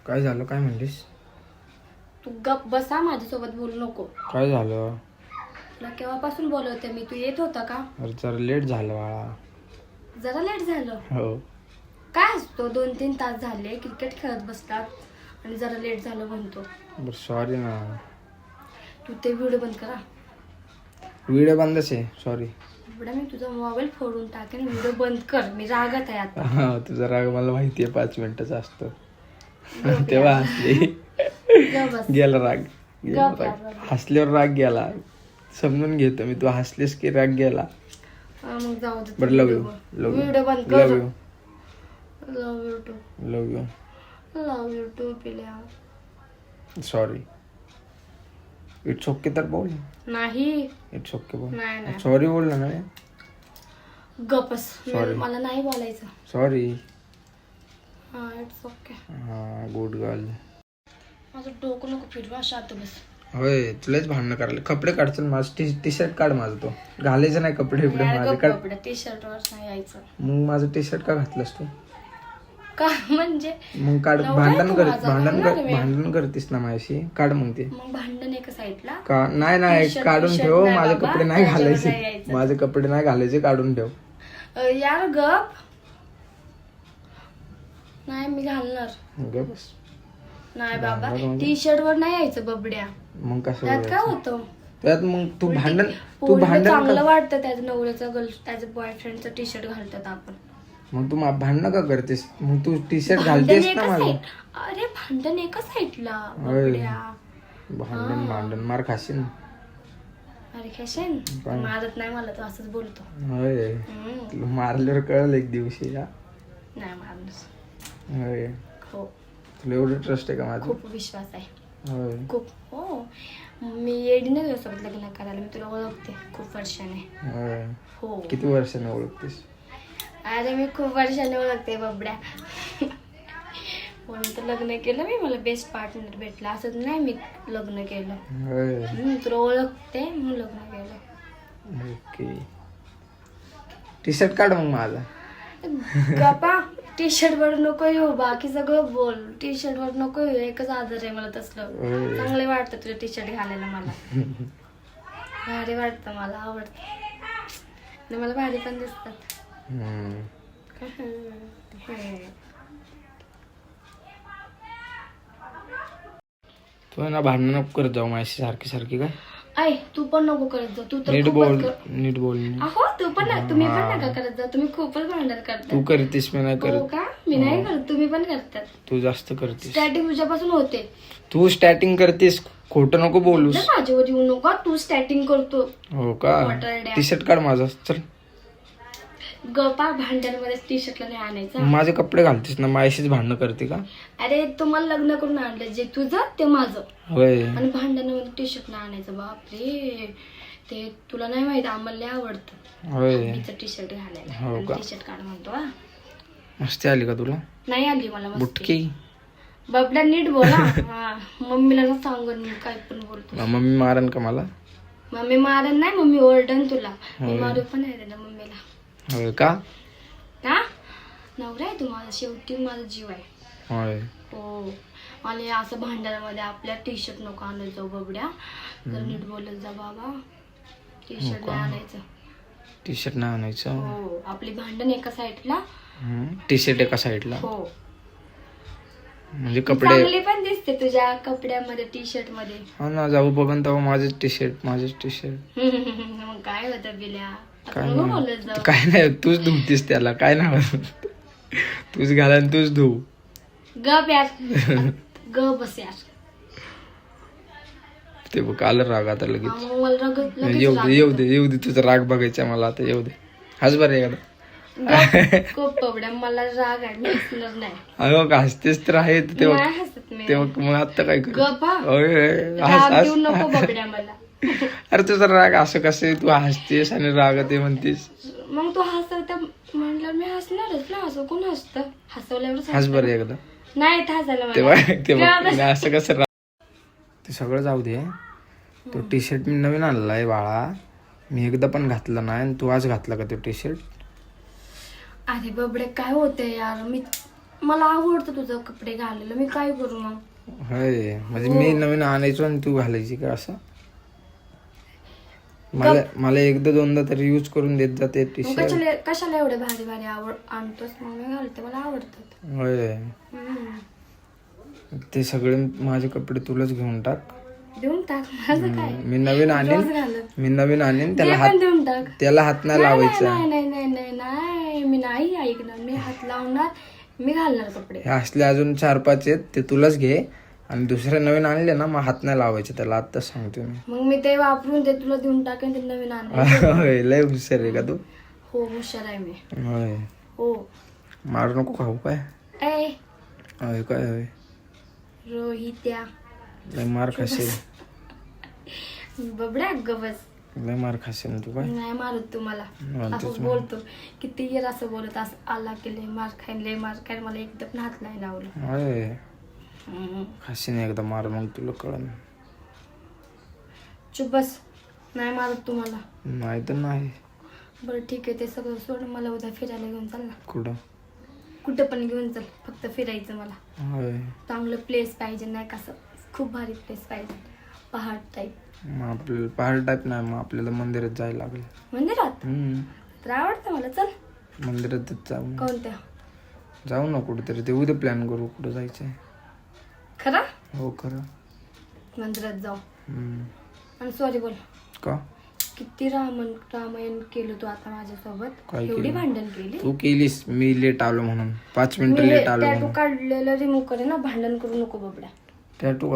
काय झालं? काय म्हणलीस? तू गप बसा, माझ्यासोबत बोलू नको. काय झालं? तुला केव्हापासून बोलवते मी, तू येत होता का? अरे जरा लेट झालं बाळा. जरा लेट झालं. हो. काय असतो 2-3 तास झाले क्रिकेट खेळत बसतात आणि जरा लेट झालं म्हणतो. बरं सॉरी ना. तू ते व्हिडिओ बंद करा. व्हिडिओ बंदच आहे. सॉरी. एवढा मी तुझा मोबाईल फोडून टाकेन. व्हिडिओ बंद कर, मी रागात आहे आता. हा तुझा राग मला माहिती आहे 5 मिनिटाचा असतो. तेव्हा हसली. गेला राग. हसल्यावर राग गेला. समजून घेतो मी. तू हसलीस की राग गेला. मग जाऊ दे. बरं लव यू. व्हिडिओ बंद कर. Love you. Love you too. Love you. Love you too पिल्या. सॉरी. इट्स ओके तर बोल. नाही. इट्स ओके बोल. नाही. सॉरी बोल ना. गपस. Sorry. मला नाही बोलायचं. सॉरी. हा इट्स ओके. हा गुड गर्ल. माझं डोकं नको फिरवा, शांत बस. होय तुलाच भांडणं करायला. कपडे काढचल. माझं टी शर्ट काढ. माझं तो घालायचं नाही कपडे बिपडे माझे काढ. टी शर्ट वर नाही यायचं. मग माझं टी शर्ट का घातलंस तू? का म्हणजे मग काढ. नवरा आहे तो माझा, घालणार मी. भांडण करतीस ना माझ्याशी. काढ मग ते. मग भांडण एका साईडला. का नाही T-shirt काढून ठेव. नाही माझे बाबा, कपडे नाही त्याच्यावर नाही घालायचे. यायचं. माझे कपडे नाही घालायचे. काढून ठेव. यार गप. नाही मी घालणार. गे बस. नाही बाबा, टी शर्ट वर नाही यायचं बबड्या. मग कसं त्यात काय होतं? त्यात मग तू भांडण चांगलं वाटतं त्याच्या नवऱ्याचं त्याच्या बॉयफ्रेंडचं टी शर्ट घालतात आपण. मग तू भांडणं का करतेस? मग तू टी शर्ट घालतेस ना माझं. अरे भांडण एका साईडला. भांडण मार खाशील. अरे खेशन मारत नाही मला, तो असंच बोलतो. होय तुला मारल्यावर कळलं एक दिवशी. नाही मारलं. होय हो. तुला एवढं ट्रस्ट आहे का माझं? खूप विश्वास आहे. होय खूप. हो मी येडी नाही तुझ्यासोबत लग्न करायला. मी तुला ओळखते खूप वर्षाने. होय. हो. किती वर्षाने ओळखतेस? अरे मी खूप वर्षाने ओळखते बबड्या. म्हणून तर लग्न केलं मी. मला बेस्ट पार्टनर भेटला. असं नाही मी लग्न केलं. होय. तुला ओळखते म्हणून लग्न केलं. ओके. टी शर्ट काढ मग माझा. गप्पा. टी शर्ट वर नको येऊ, बाकी सगळं बोल. टी शर्ट वर नको येऊ. एकच आदर आहे मला तसलं. चांगले वाटतं तुझे टी शर्ट घालायला मला. भारी वाटतं, मला आवडतं. मला भारी पण दिसतात. तू ना भांडण नको करत जाऊ माझ्याशी सारखी सारखी. काय आई तू पण नको करत जा. तू तर नीट खूपच बोल. नीट बोल. अहो तू पण तुम्ही पण नका करत जा. तुम्ही खूपच भांडण करता. तू करतेस मी नाही हो करत. का? मी नाही करत, तुम्ही पण करतात. तू जास्त करतेस. स्टॅटिंग तुझ्यापासून होते. तू स्टार्टिंग करतेस. खोटं नको बोलूस. माझ्यावर येऊ नको. तू स्टॅटिंग करतो. हो का? टी शर्ट काढ माझा. चल. गप्पा. भांड्यांमध्ये टी शर्टला नाही आणायचं. माझे कपडे घालतेस ना. माझ्याशीच भांडणं करते का? अरे तुम्हाला लग्न करून आणलं, जे तुझं ते माझं. होय. आणि भांड्यांमध्ये टी शर्ट नाही आणायचं. बापरे, ते तुला नाही माहित, आम्हाला लय आवडतं होय. टी शर्ट घालायला. हो का? टी शर्ट काढ म्हणतो. हा मस्ती आली का तुला? नाही आली मला मस्ती. बुटकी. बाबड्या नीट बोला. मम्मीला ना सांगून मी काय पण बोलतो. मम्मी मारन का मला? मम्मी मारन नाही, मम्मी ओरडन तुला. मी मारू पण नाही ना मम्मीला. होय का? का? नवरा आहे तू माझा, शेवटी माझा जीव आहे. होय. हो. आणि असं भांडणामध्ये आपल्या टी शर्ट नको आणत जाऊ बबड्या. तर नीट बोलत जा बाबा. टी शर्ट नाही आणायचं. टी शर्ट नाही आणायचं. हो. आपली भांडण एका साईडला. टी शर्ट एका साईडला. हो. म्हणजे कपडे चांगली पण दिसते तुझ्या कपड्यामध्ये, टी शर्ट मध्ये. हा ना. जाऊ बघन तेव्हा माझेच टी शर्ट. मग काय होतं बिल्या? काय नको बोलत जाऊ. काय नाही. तूच धुतीस त्याला. काय नाही. तूच घाला आणि तूच धुव. गप यार. ग बस यार. ते बघ आलं राग आता लगेच. मला लगेच येऊ दे तुझा राग बघायचा मला आता. येऊ दे. हस बरं एखादा. खूप बबड्या, मला राग आहे. मी हसणार नाही. अगं का हसतेस तर आहे तेव्हा. नाही हसत मी. तेव्हा मग आता काय कर? गप्पा. हस देऊ नको बबड्या मला. अरे तुझा राग असं कसं तू हसतेस आणि राग ते म्हणतेस. मग तू हसत म्हटलं मी हसणारच ना. असं कोण हसतं? हसवल्यावर हस बरं एकदा. नाही हसायला तेव्हा असं कसं. ते सगळं जाऊ दे. तो टी शर्ट मी नवीन आणला आहे बाळा. मी एकदा पण घातला नाही. तू आज घातला का तो टी शर्ट? अरे बबडे काय होतंय यार. मी मला आवडतं तुझं कपडे घालायला, मी काय करू मग? होय म्हणजे मी नवीन आणायचो आणि तू घालायची का असं? मला एकदा दोनदा तरी यूज करून देत जाते टी मग शर्ट. कशाला एवढे भारी भारी आणतोस? मग मी घालते, मला आवडतात. होय हम्म. ते सगळे माझे कपडे तुलाच घेऊन टाक. देऊन टाक, माझं काय? मी नवीन रोज घालत. आणेन त्याला ते पण देऊन टाक. त्याला हात नाही लावायचा. नाही नाही नाही नाही नाही, मी नाही ऐकणार. मी हात लावणार, मी घालणार कपडे. हे असले अजून 4-5 आहेत ते तुलाच घे आणि दुसरे नवीन आणले ना मग हात नाही लावायचे त्याला, आत्ताच सांगतो मी. मग मी ते वापरून ते तुला देऊन टाकेन, ते नवीन आणणार. होय लय हुशार आहे का तू? हो, हुशार आहे मी. होय हो. मारू नको खाऊ काय? ए होय काय होय रोहित्या, लय मार खाशील. बबड्या ग बस. लय मार खाशील ना तू काय? नाही मारत तू मला. म्हणतोच असं बोलतो किती येर असं बोलत असं आला की लय मार खाईन, लय मार खाईन. मला एकदम हात नाही लावलं. होय खाशील एकदा मार मग तुला कळन. चुप बस. नाही मारत तू मला. नाही तर नाही. बरं ठीक आहे, ते सगळं सोड. मला उद्या फिरायला घेऊन चाल ना. कुठं? कुठं पण घेऊन चल, फक्त फिरायचं मला. होय चांगलं प्लेस पाहिजे, नाही कसं खूप भारी प्लेस पाहिजे, पहाड टाईप. मग आपल्याला पहाड टाईप नाही, मग आपल्याला मंदिरात जायला लागेल. मंदिरात तर आवडतं मला. चल. मंदिरातच जाऊ. कोणत्या? जाऊ ना कुठेतरी, ते उद्या प्लॅन करू कुठं जायचंय. खरा? हो खरं. मंदिरात जाऊ. हम्म. आणि सॉरी बोल. का? किती रामायण केलं तू आता माझ्यासोबत. काय एवढी केलं? भांडण केली. तू केलीस, मी लेट आलो म्हणून 5 मी मिनिटं लेट आलो टॅटू म्हणून. काढलेलं रिमूव्ह करे ना, भांडण करू नको बबड्या. टॅटू